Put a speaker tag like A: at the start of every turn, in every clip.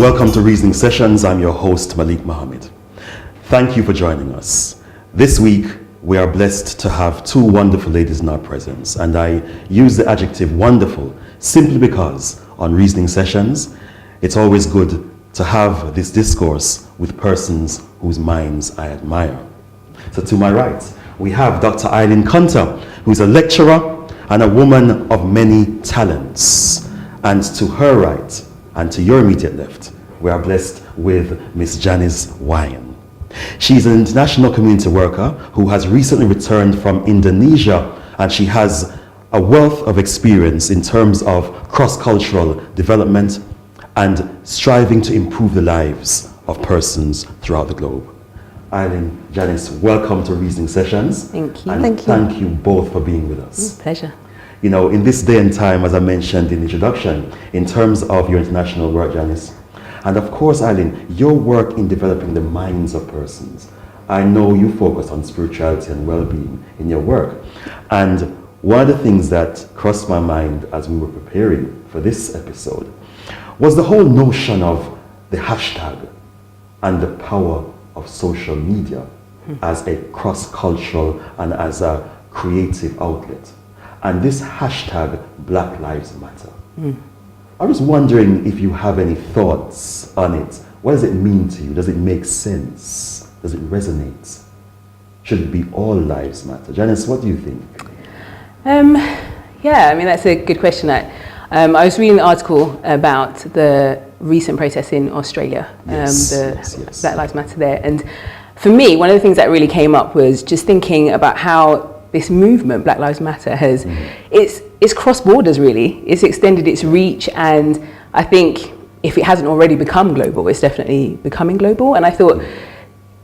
A: Welcome to Reasoning Sessions. I'm your host, Malik Muhammad. Thank you for joining us. This week, we are blessed to have two wonderful ladies in our presence, and I use the adjective wonderful simply because on Reasoning Sessions, it's always good to have this discourse with persons whose minds I admire. So to my right, we have Dr. Aylin Kunter, who's a lecturer and a woman of many talents. And to her right, and to your immediate left, we are blessed with Miss Janice Whyne. She's an international community worker who has recently returned from Indonesia, and she has a wealth of experience in terms of cross-cultural development and striving to improve the lives of persons throughout the globe. Aylin, Janice, welcome to Reasoning Sessions.
B: Thank you.
A: And thank you both for being with us.
B: Pleasure.
A: You know, in this day and time, as I mentioned in the introduction, in terms of your international work, Janice, and of course, Aylin, your work in developing the minds of persons. I know you focus on spirituality and well-being in your work. And one of the things that crossed my mind as we were preparing for this episode was the whole notion of the hashtag and the power of social media as a cross-cultural and as a creative outlet. And this hashtag, Black Lives Matter. I was wondering if you have any thoughts on it. What does it mean to you? Does it make sense? Does it resonate? Should it be all lives matter? Janice, what do you think?
B: Yeah, I mean, that's a good question. I was reading an article about the recent protests in Australia, the Black Lives Matter there. And for me, one of the things that really came up was just thinking about how this movement, Black Lives Matter, has it's crossed borders really. It's extended its reach, and I think if it hasn't already become global, it's definitely becoming global. And I thought,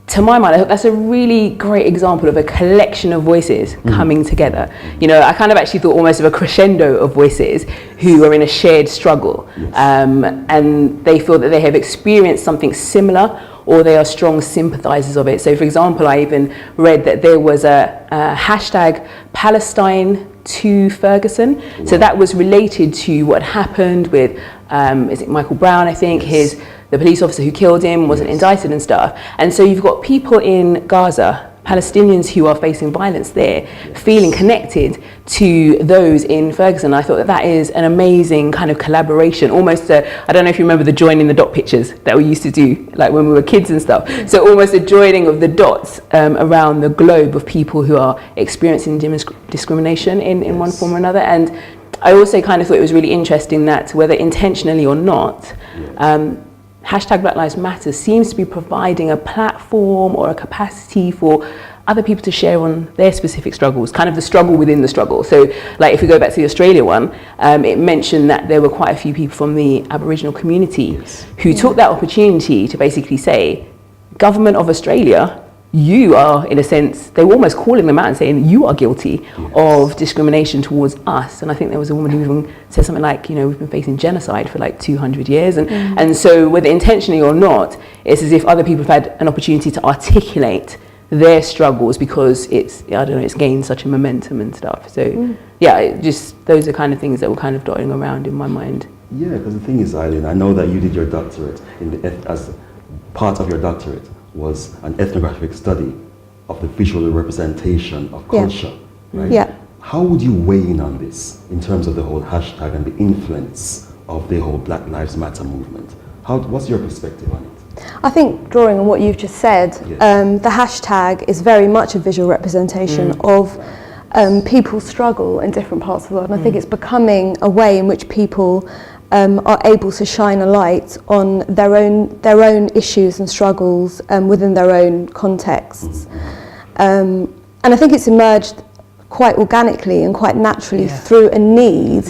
B: to my mind, I thought that's a really great example of a collection of voices coming together. You know, I kind of actually thought almost of a crescendo of voices who are in a shared struggle, and they feel that they have experienced something similar, or they are strong sympathizers of it. So for example, I even read that there was a hashtag Palestine to Ferguson. Wow. So that was related to what happened with, is it Michael Brown, I think, the police officer who killed him wasn't indicted and stuff. And so you've got people in Gaza, Palestinians who are facing violence there, feeling connected to those in Ferguson. I thought that that is an amazing kind of collaboration, almost I don't know if you remember the joining the dot pictures that we used to do, like when we were kids and stuff. So almost a joining of the dots around the globe of people who are experiencing discrimination in one form or another. And I also kind of thought it was really interesting that whether intentionally or not, hashtag Black Lives Matter seems to be providing a platform or a capacity for other people to share on their specific struggles, kind of the struggle within the struggle. So like if we go back to the Australia one, it mentioned that there were quite a few people from the Aboriginal community who took that opportunity to basically say, government of Australia, you are, in a sense, they were almost calling them out and saying, you are guilty of discrimination towards us. And I think there was a woman who even said something like, you know, we've been facing genocide for like 200 years. And so whether intentionally or not, it's as if other people have had an opportunity to articulate their struggles because it's, I don't know, it's gained such a momentum and stuff. So yeah, just those are kind of things that were kind of dotting around in my mind.
A: Yeah, because the thing is, Aylin, I know that you did your doctorate as part of your doctorate was an ethnographic study of the visual representation of culture, right? Yeah. How would you weigh in on this in terms of the whole hashtag and the influence of the whole Black Lives Matter movement? What's your perspective on it?
C: I think drawing on what you've just said, the hashtag is very much a visual representation of people's struggle in different parts of the world. And I think it's becoming a way in which people are able to shine a light on their own issues and struggles within their own contexts. And I think it's emerged quite organically and quite naturally through a need.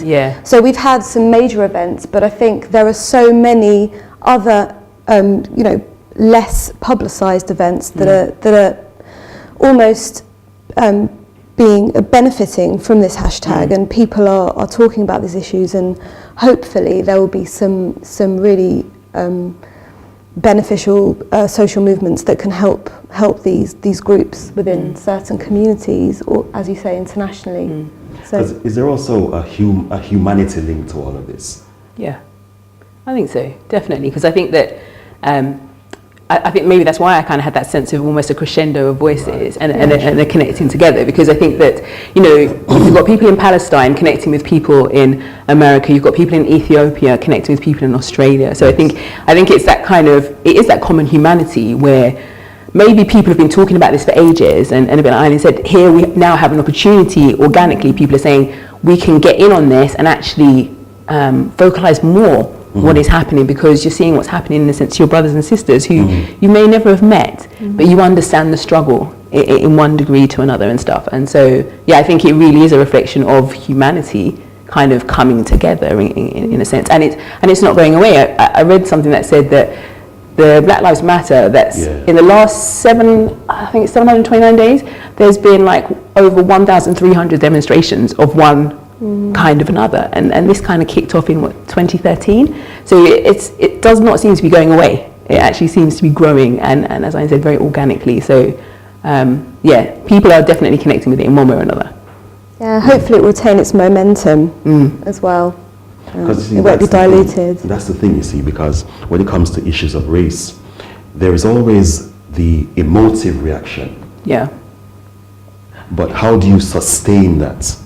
C: So we've had some major events, but I think there are so many other, you know, less publicised events that are almost benefiting from this hashtag, and people are talking about these issues, and hopefully there will be some really beneficial social movements that can help these groups within certain communities, or as you say, internationally. So
A: is there also a humanity link to all of this?
B: Yeah, I think so, definitely, because I think that I think maybe that's why I kind of had that sense of almost a crescendo of voices and they're connecting together, because I think that, you know, you've got people in Palestine connecting with people in America, you've got people in Ethiopia connecting with people in Australia. So I think it's that kind of, it is that common humanity where maybe people have been talking about this for ages, and a bit like Aylin said, here we now have an opportunity, organically, people are saying, we can get in on this and actually vocalize more what is happening, because you're seeing what's happening in a sense to your brothers and sisters who you may never have met, but you understand the struggle in one degree to another and stuff. And so, yeah, I think it really is a reflection of humanity kind of coming together in a sense, and it's not going away. I read something that said that the Black Lives Matter, that's in the last 729 days, there's been like over 1,300 demonstrations of one kind of another, and this kind of kicked off in 2013. So it does not seem to be going away. It actually seems to be growing, and as I said, very organically. So yeah, people are definitely connecting with it in one way or another.
C: Yeah, hopefully it will retain its momentum as well. It won't be diluted.
A: That's the thing, you see, because when it comes to issues of race, there is always the emotive reaction.
B: Yeah.
A: But how do you sustain that?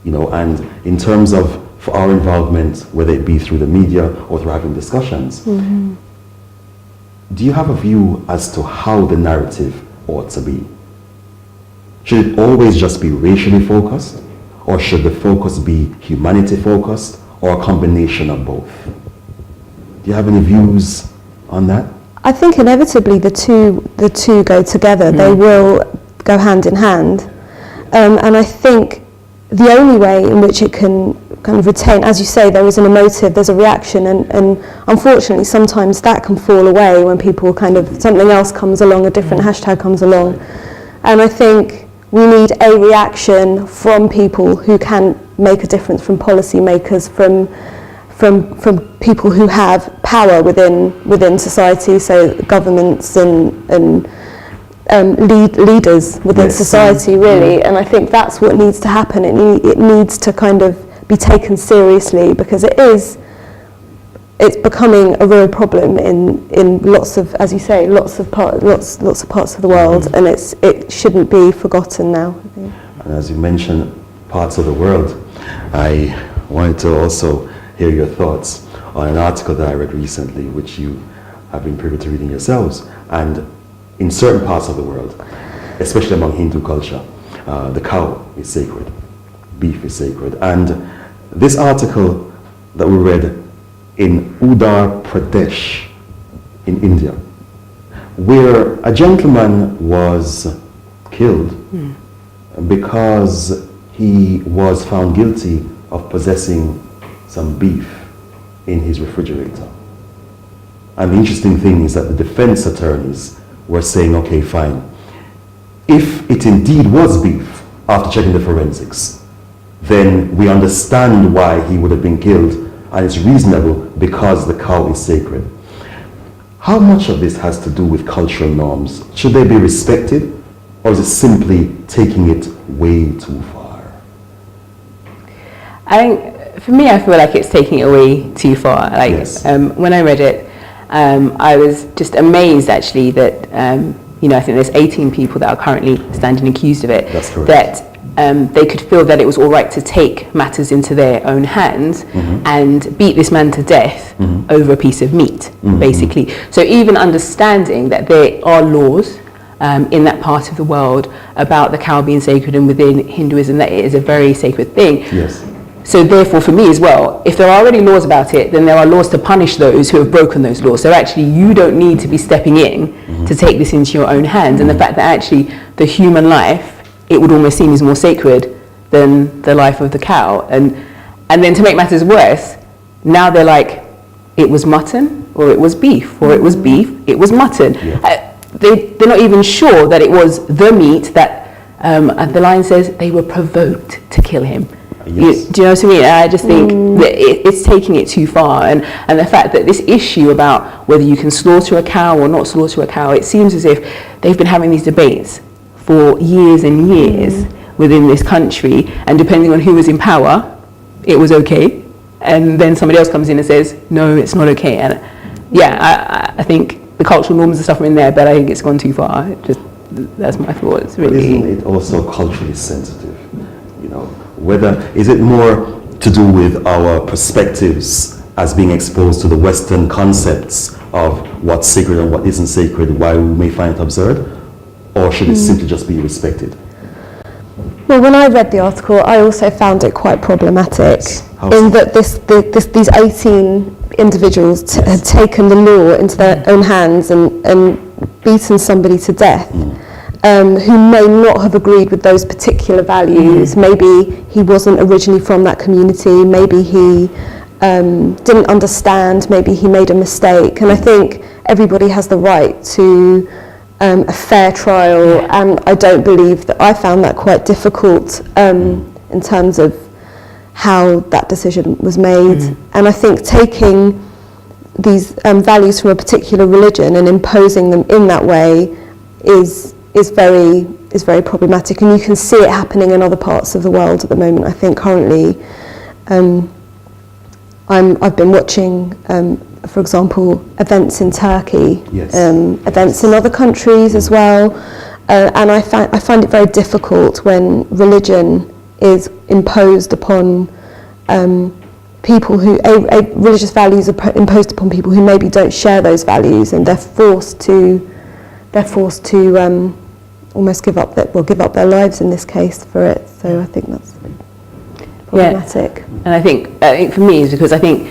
A: You know, and in terms of for our involvement, whether it be through the media or through having discussions, do you have a view as to how the narrative ought to be? Should it always just be racially focused, or should the focus be humanity focused, or a combination of both? Do you have any views on that?
C: I think inevitably the two go together. They will go hand in hand, and I think the only way in which it can kind of retain, as you say, there is an emotive, there's a reaction, and unfortunately sometimes that can fall away when people kind of, something else comes along, a different hashtag comes along. And I think we need a reaction from people who can make a difference, from policymakers, from people who have power within society, so governments and leaders within society, really. And I think that's what needs to happen. It needs to kind of be taken seriously, because it's becoming a real problem in lots of, as you say, lots of parts of the world, and it shouldn't be forgotten now, I think.
A: And as you mentioned, parts of the world, I wanted to also hear your thoughts on an article that I read recently, which you have been privy to reading yourselves. And in certain parts of the world, especially among Hindu culture, the cow is sacred, beef is sacred. And this article that we read in Uttar Pradesh in India, where a gentleman was killed because he was found guilty of possessing some beef in his refrigerator. And the interesting thing is that the defense attorneys were saying, okay, fine, if it indeed was beef, after checking the forensics, then we understand why he would have been killed, and it's reasonable because the cow is sacred. How much of this has to do with cultural norms? Should they be respected, or is it simply taking it way too far?
B: I think, for me, I feel like it's taking it way too far. Like, when I read it, I was just amazed, actually, that I think there's 18 people that are currently standing accused of it.
A: That's correct.
B: That they could feel that it was all right to take matters into their own hands and beat this man to death over a piece of meat, basically. So even understanding that there are laws in that part of the world about the cow being sacred, and within Hinduism that it is a very sacred thing.
A: Yes.
B: So therefore, for me as well, if there are already laws about it, then there are laws to punish those who have broken those laws. So actually, you don't need to be stepping in to take this into your own hands. And the fact that actually the human life, it would almost seem, is more sacred than the life of the cow. And then to make matters worse, now they're like, it was mutton, or it was beef, or it was beef, it was mutton. Yeah. They're not even sure that it was the meat that, the line says, they were provoked to kill him.
A: Yes.
B: Do you know what I mean? I just think that it's taking it too far, and the fact that this issue about whether you can slaughter a cow or not slaughter a cow, it seems as if they've been having these debates for years and years within this country, and depending on who was in power, it was okay, and then somebody else comes in and says, no, it's not okay. And yeah, I think the cultural norms and stuff are in there, but I think it's gone too far. That's my thoughts, really.
A: But isn't it also culturally sensitive? You know, is it more to do with our perspectives as being exposed to the Western concepts of what's sacred and what isn't sacred, why we may find it absurd? Or should it simply just be respected?
C: Well, when I read the article, I also found it quite problematic in that these 18 individuals had taken the law into their own hands and beaten somebody to death, who may not have agreed with those particular values. Maybe he wasn't originally from that community, maybe he didn't understand, maybe he made a mistake. And I think everybody has the right to a fair trial, and I don't believe that I found that quite difficult in terms of how that decision was made. And I think taking these values from a particular religion and imposing them in that way is very problematic, and you can see it happening in other parts of the world at the moment. I think currently I've been watching for example, events in Turkey, events in other countries as well, and I find it very difficult when religion is imposed upon people who religious values are imposed upon people who maybe don't share those values, and they're forced to almost give up their lives in this case for it. So I think that's problematic.
B: And I think for me is because I think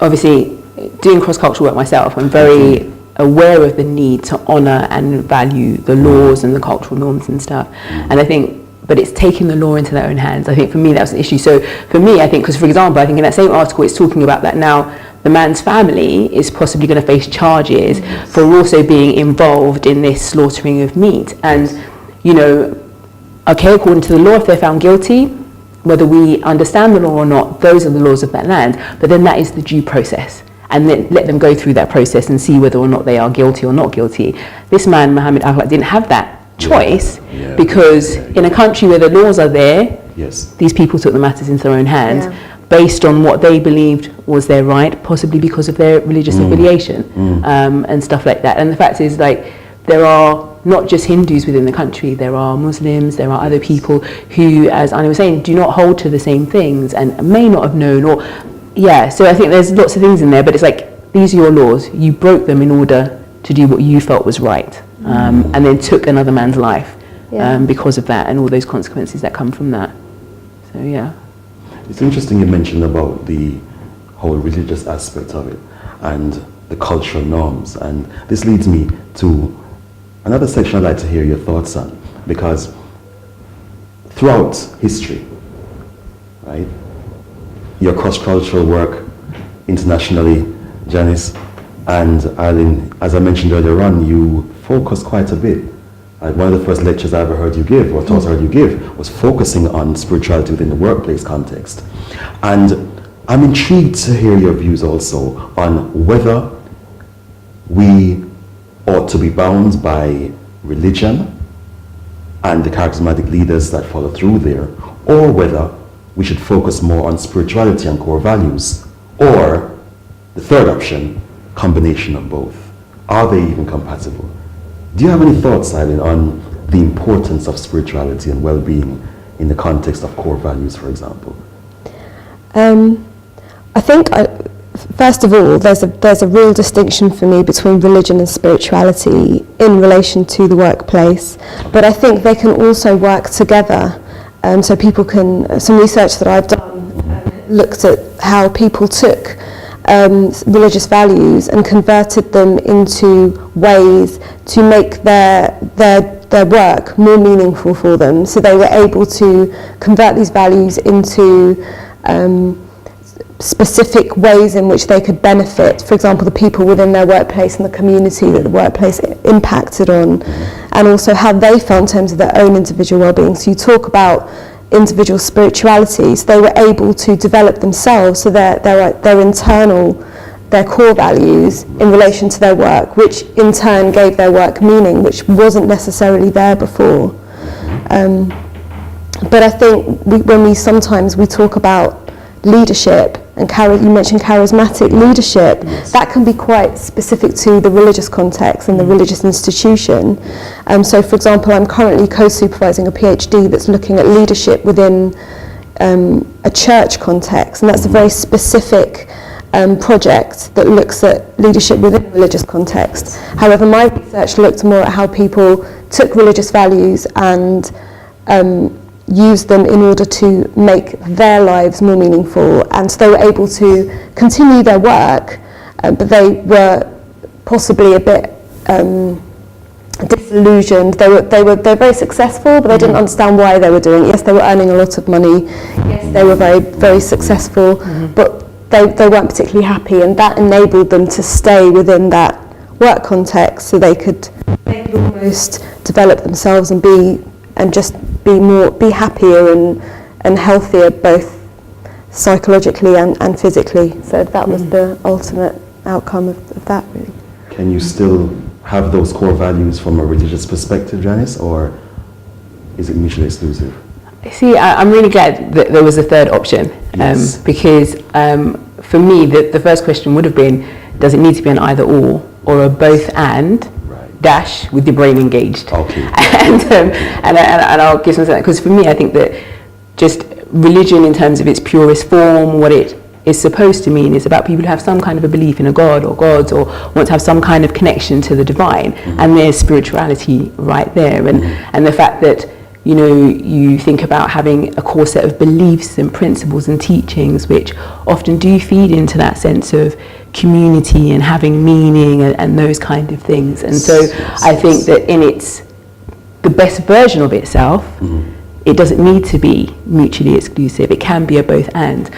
B: obviously, doing cross-cultural work myself, I'm very aware of the need to honour and value the laws and the cultural norms and stuff. And I think, but it's taking the law into their own hands. I think for me that's an issue. So for me, I think, because for example, I think in that same article it's talking about that now the man's family is possibly going to face charges for also being involved in this slaughtering of meat. And, you know, okay, according to the law, if they're found guilty, whether we understand the law or not, those are the laws of that land. But then that is the due process. And then let them go through that process and see whether or not they are guilty or not guilty. This man, Muhammad Aylin, didn't have that choice because in a country where the laws are there, these people took the matters into their own hands based on what they believed was their right, possibly because of their religious affiliation and stuff like that. And the fact is, like, there are not just Hindus within the country, there are Muslims, there are other people who, as Anna was saying, do not hold to the same things and may not have known, or so I think there's lots of things in there, but it's like, these are your laws, you broke them in order to do what you felt was right, and then took another man's life because of that and all those consequences that come from that. So
A: it's interesting you mentioned about the whole religious aspect of it and the cultural norms, and this leads me to another section I'd like to hear your thoughts on, because throughout history, right, your cross-cultural work internationally, Janice and Aylin, as I mentioned earlier on, you focus quite a bit. One of the first lectures I ever heard you give, or talks I heard you give, was focusing on spirituality within the workplace context. And I'm intrigued to hear your views also on whether we ought to be bound by religion and the charismatic leaders that follow through there, or whether we should focus more on spirituality and core values, or the third option, combination of both. Are they even compatible? Do you have any thoughts, Aylin, on the importance of spirituality and well-being in the context of core values, for example?
C: I think, first of all, there's a real distinction for me between religion and spirituality in relation to the workplace, but I think they can also work together. So people can, some research that I've done looked at how people took religious values and converted them into ways to make their work more meaningful for them. So they were able to convert these values into specific ways in which they could benefit, for example, the people within their workplace and the community that the workplace impacted on, and also how they felt in terms of their own individual well-being. So you talk about individual spirituality, so they were able to develop themselves, so their internal, their core values in relation to their work, which in turn gave their work meaning, which wasn't necessarily there before. But I think when we sometimes talk about leadership, and you mentioned charismatic leadership, that can be quite specific to the religious context and the religious institution. So for example, I'm currently co-supervising a PhD that's looking at leadership within a church context, and that's a very specific project that looks at leadership within a religious context. However, my research looked more at how people took religious values and used them in order to make their lives more meaningful, and so they were able to continue their work, but they were possibly a bit disillusioned. They're very successful, but they didn't understand why they were doing it. Yes, they were earning a lot of money. Yes, they were very, very successful, but they weren't particularly happy, and that enabled them to stay within that work context, so they could almost develop themselves and just be happier and healthier, both psychologically and physically. So that was the ultimate outcome of that, really.
A: Can you still have those core values from a religious perspective, Janice, or is it mutually exclusive?
B: See, I'm really glad that there was a third option, because for me, the first question would have been, does it need to be an either or a both and, dash with your brain engaged?
A: Okay.
B: And I'll give some of that, because for me, I think that just religion in terms of its purest form, what it is supposed to mean, is about people who have some kind of a belief in a god or gods, or want to have some kind of connection to the divine, and there's spirituality right there, and the fact that, you know, you think about having a core set of beliefs and principles and teachings which often do feed into that sense of community and having meaning and those kind of things. And so I think that in the best version of itself, it doesn't need to be mutually exclusive. It can be a both and.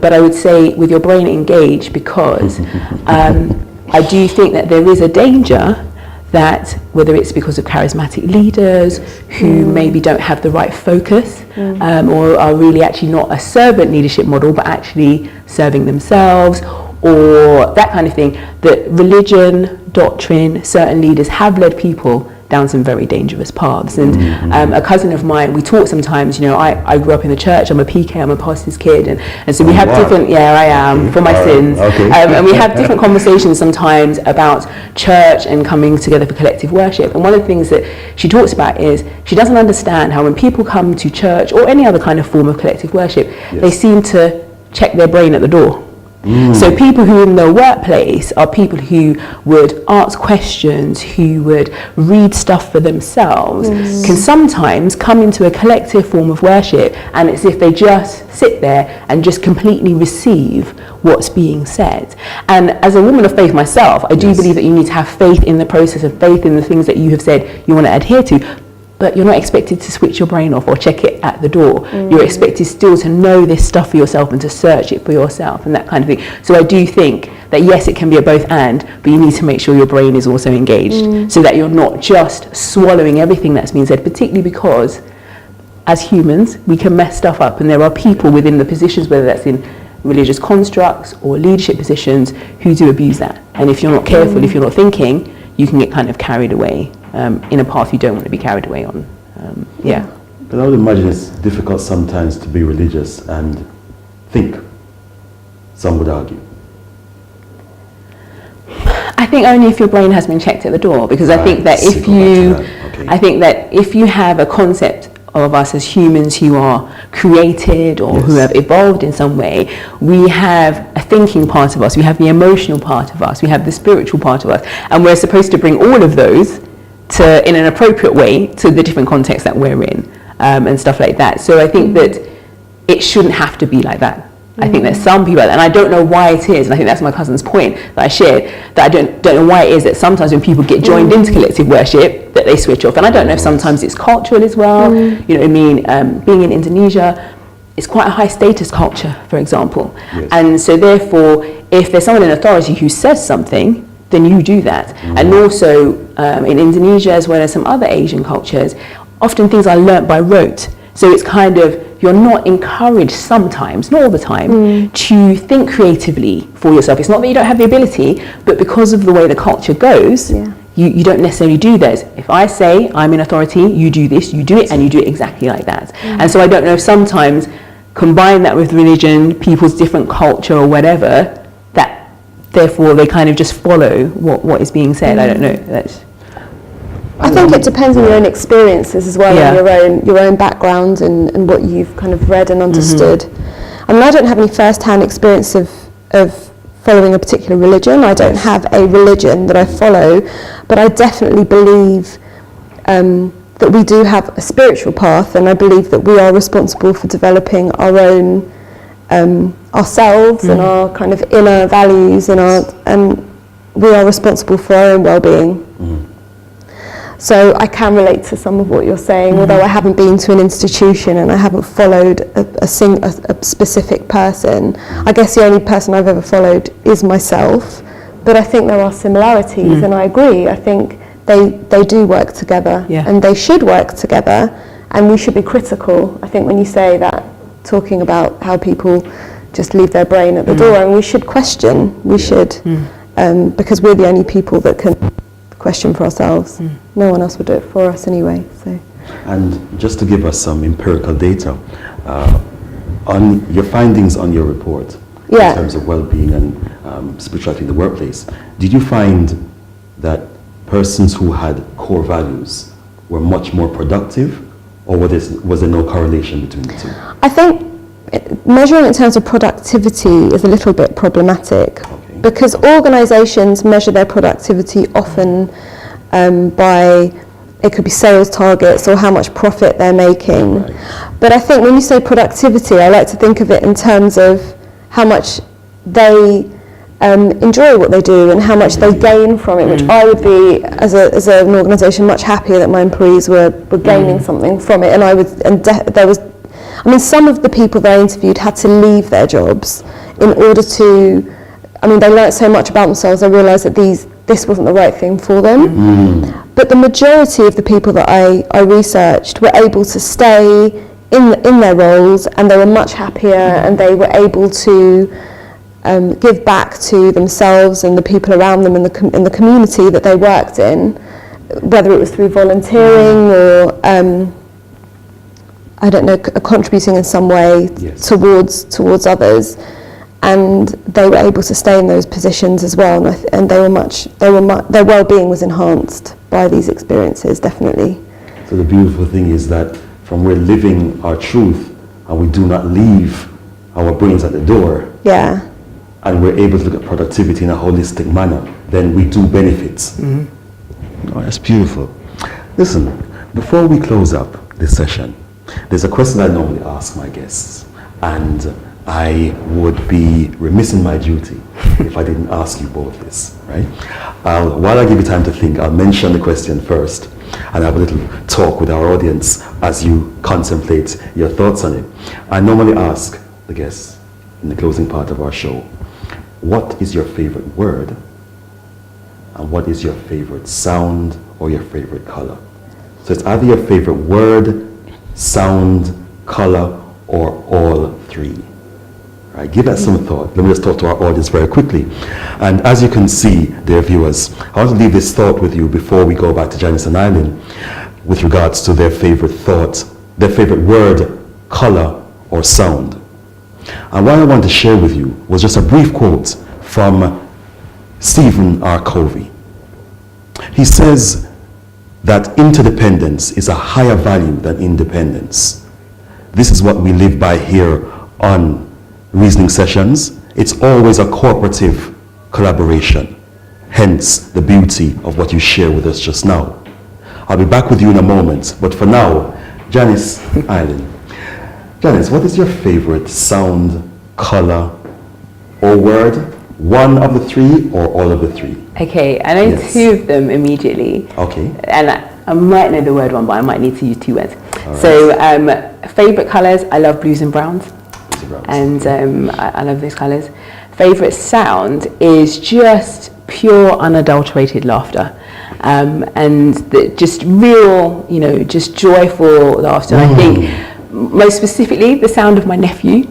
B: But I would say with your brain engaged, because I do think that there is a danger that, whether it's because of charismatic leaders who maybe don't have the right focus, or are really actually not a servant leadership model, but actually serving themselves, or that kind of thing, that religion, doctrine, certain leaders have led people down some very dangerous paths. And a cousin of mine, we talk sometimes, you know, I grew up in the church, I'm a PK, I'm a pastor's kid, and so we have different, I am, for my sins, and we have different conversations sometimes about church and coming together for collective worship. And one of the things that she talks about is she doesn't understand how when people come to church or any other kind of form of collective worship, they seem to check their brain at the door. So people who in their workplace are people who would ask questions, who would read stuff for themselves, can sometimes come into a collective form of worship, and it's as if they just sit there and just completely receive what's being said. And as a woman of faith myself, I do believe that you need to have faith in the process, and faith in the things that you have said you want to adhere to. But you're not expected to switch your brain off or check it at the door. You're expected still to know this stuff for yourself and to search it for yourself and that kind of thing. So I do think that yes, it can be a both and, but you need to make sure your brain is also engaged, so that you're not just swallowing everything that's being said, particularly because as humans, we can mess stuff up, and there are people within the positions, whether that's in religious constructs or leadership positions, who do abuse that. And if you're not careful, if you're not thinking, you can get kind of carried away in a path you don't want to be carried away on.
A: But I would imagine it's difficult sometimes to be religious and think, some would argue.
B: I think only if your brain has been checked at the door, because I think that if you have a concept of us as humans who are created or who have evolved in some way, we have a thinking part of us, we have the emotional part of us, we have the spiritual part of us, and we're supposed to bring all of those in an appropriate way to the different contexts that we're in, and stuff like that. So I think that it shouldn't have to be like that. I think that some people, and I don't know why it is, and I think that's my cousin's point that I shared, that I don't know why it is that sometimes when people get joined into collective worship, that they switch off. And I don't know if sometimes it's cultural as well. You know what I mean? Being in Indonesia, it's quite a high status culture, for example. And so therefore, if there's someone in authority who says something, then you do that. And also in Indonesia, as well as some other Asian cultures, often things are learnt by rote. So it's kind of, you're not encouraged sometimes, not all the time, to think creatively for yourself. It's not that you don't have the ability, but because of the way the culture goes, you don't necessarily do those. If I say I'm in authority, you do this, you do it, and you do it exactly like that. And so I don't know if sometimes combine that with religion, people's different culture or whatever, that therefore they kind of just follow what is being said. I don't know.
C: I think it depends on your own experiences as well, and your own background and what you've kind of read and understood. I mean, I don't have any first-hand experience of following a particular religion. I don't have a religion that I follow, but I definitely believe that we do have a spiritual path, and I believe that we are responsible for developing our own ourselves and our kind of inner values, and we are responsible for our own well-being. So I can relate to some of what you're saying, although I haven't been to an institution and I haven't followed a specific person. I guess the only person I've ever followed is myself, but I think there are similarities, and I agree. I think they do work together, and they should work together, and we should be critical. I think when you say that, talking about how people just leave their brain at the door, and we should question, because we're the only people that can question for ourselves. No one else will do it for us anyway. So.
A: And just to give us some empirical data, on your findings on your report, in terms of well-being and spirituality in the workplace, did you find that persons who had core values were much more productive, or was there no correlation between the two? I
C: think measuring in terms of productivity is a little bit problematic, because organisations measure their productivity often by, it could be sales targets or how much profit they're making. But I think when you say productivity, I like to think of it in terms of how much they enjoy what they do and how much they gain from it, which I would be, as an organisation, much happier that my employees were gaining something from it. And some of the people that I interviewed had to leave their jobs in order to, they learnt so much about themselves, they realised that this wasn't the right thing for them. But the majority of the people that I researched were able to stay in their roles, and they were much happier, and they were able to give back to themselves and the people around them in the community that they worked in, whether it was through volunteering or contributing in some way towards others. And they were able to stay in those positions as well, and their well-being was enhanced by these experiences, definitely.
A: So the beautiful thing is that from we're living our truth, and we do not leave our brains at the door, and we're able to look at productivity in a holistic manner, then we do benefit. Oh, that's beautiful. Listen, before we close up this session, there's a question I normally ask my guests, and I would be remiss in my duty if I didn't ask you both this, right? While I give you time to think, I'll mention the question first and have a little talk with our audience as you contemplate your thoughts on it. I normally ask the guests in the closing part of our show, what is your favorite word, and what is your favorite sound or your favorite color? So it's either your favorite word, sound, color, or all three. Right, give that some thought. Let me just talk to our audience very quickly. And as you can see, dear viewers, I want to leave this thought with you before we go back to Janice and Aylin with regards to their favorite thought, their favorite word, color, or sound. And what I want to share with you was just a brief quote from Stephen R. Covey. He says that interdependence is a higher value than independence. This is what we live by here on Reasoning Sessions. It's always a cooperative collaboration, hence the beauty of what you share with us just now. I'll be back with you in a moment, but for now, Janice, Aylin. Janice, what is your favorite sound, color, or word? One of the three or all of the three?
B: Okay, I know two of them immediately.
A: Okay.
B: And I might know the word one, but I might need to use two words. Right. So, favorite colors, I love blues and browns. And I love those colours. Favourite sound is just pure unadulterated laughter, and just real, just joyful laughter. And I think most specifically the sound of my nephew.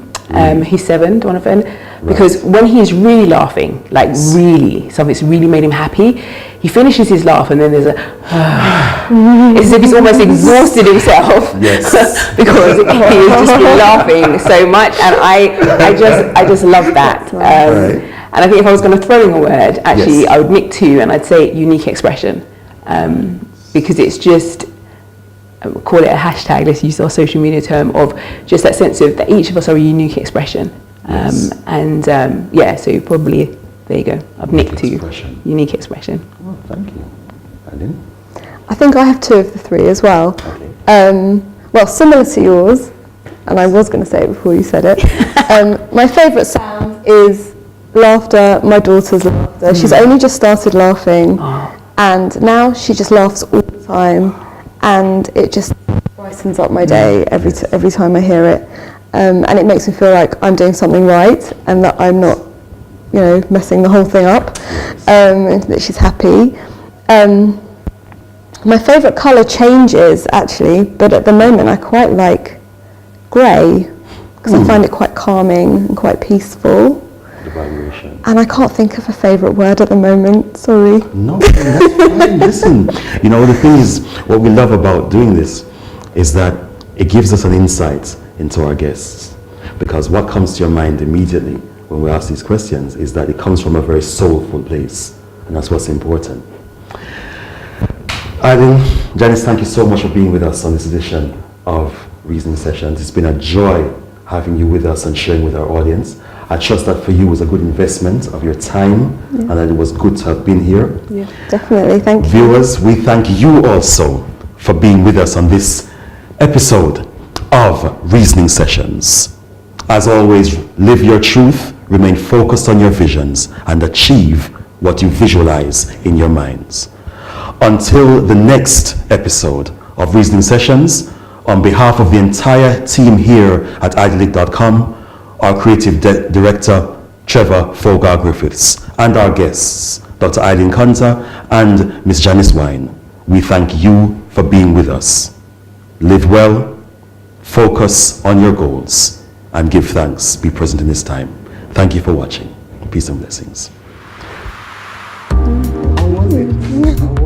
B: He's 7, Donovan, because when he's really laughing, like really, something's really made him happy, he finishes his laugh and then there's a, it's as if he's almost exhausted himself because he's just been laughing so much, and I just love that. And I think if I was going to throw in a word, actually, I would nick 2 and I'd say unique expression, because it's just, call it a hashtag, let's use our social media term, of just that sense of that each of us are a unique expression. So probably, there you go, I've nicked 2, unique expression.
A: Oh, thank you. Aylin?
C: I think I have 2 of the 3 as well. Well, similar to yours, and I was going to say it before you said it. My favourite sound is laughter, my daughter's laughter. She's only just started laughing, and now she just laughs all the time, and it just brightens up my day every time I hear it, and it makes me feel like I'm doing something right, and that I'm not, messing the whole thing up, and that she's happy. My favourite colour changes actually, but at the moment I quite like grey, because I find it quite calming and quite peaceful. And I can't think of a favourite word at the moment, sorry.
A: No, that's fine. Listen, the thing is, what we love about doing this is that it gives us an insight into our guests. Because what comes to your mind immediately when we ask these questions is that it comes from a very soulful place. And that's what's important. Aylin, Janice, thank you so much for being with us on this edition of Reasoning Sessions. It's been a joy having you with us and sharing with our audience. I trust that for you was a good investment of your time, and that it was good to have been here.
C: Yeah, definitely, thank you.
A: Viewers, we thank you also for being with us on this episode of Reasoning Sessions. As always, live your truth, remain focused on your visions, and achieve what you visualize in your minds. Until the next episode of Reasoning Sessions, on behalf of the entire team here at iDeLIck.com, our creative director, Trevor Fogar-Griffiths, and our guests, Dr. Aylin Kunter and Ms. Janice Whyne, we thank you for being with us. Live well, focus on your goals, and give thanks. Be present in this time. Thank you for watching. Peace and blessings.
C: How was it?